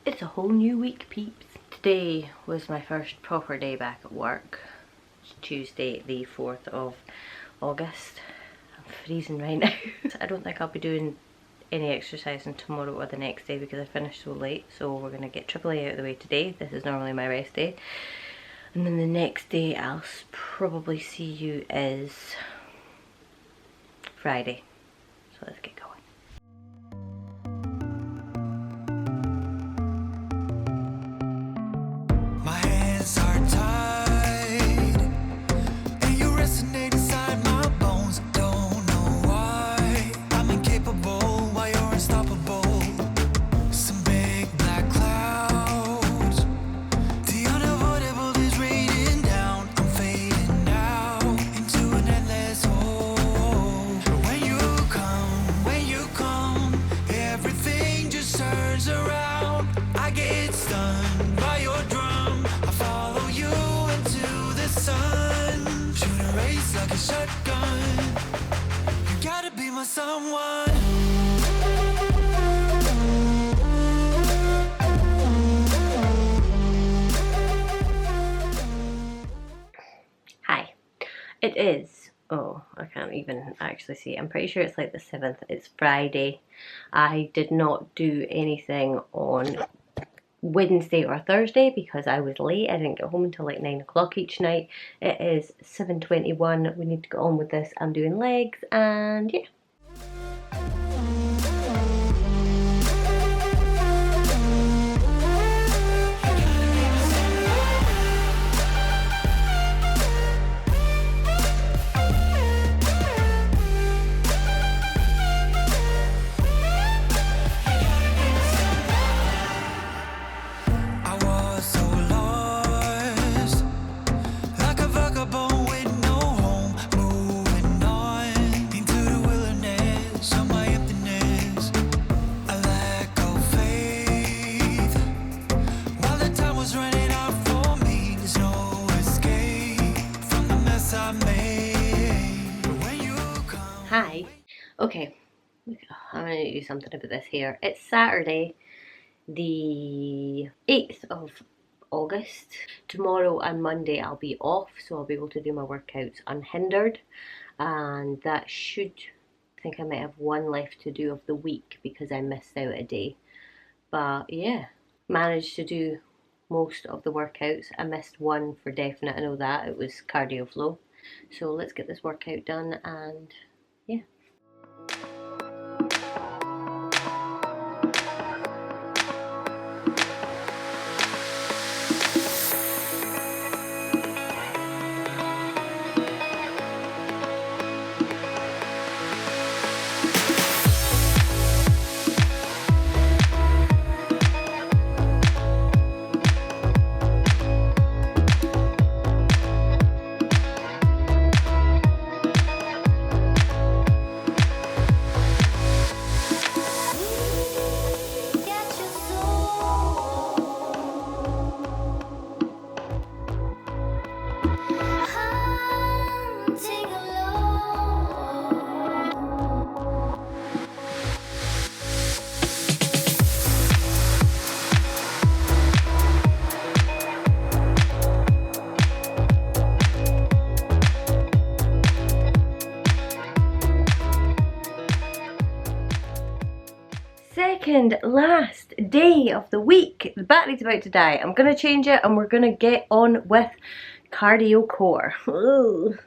It's a whole new week, peeps. Today was my first proper day back at work. It's Tuesday the 4th of August. I'm freezing right now. I don't think I'll be doing any exercising tomorrow or the next day because I finished so late. So we're going to get AAA out of the way today. This is normally my rest day. And then the next day I'll probably see you is Friday. So let's get going. Someone. Hi. It is, oh, I can't even actually see it. I'm pretty sure it's like the 7th. It's Friday. I did not do anything on Wednesday or Thursday because I was late. I didn't get home until like 9 o'clock each night. It is 7:21. We need to get on with this. I'm doing legs and yeah. Hi. Okay, I'm going to do something about this here. It's Saturday, the 8th of August. Tomorrow and Monday I'll be off, so I'll be able to do my workouts unhindered. And that should, I think I might have one left to do of the week because I missed out a day. But yeah, managed to do most of the workouts. I missed one for definite, I know that. It was cardio flow. So let's get this workout done and yeah. Second last day of the week. The battery's about to die. I'm gonna change it and we're gonna get on with cardio core. Ooh.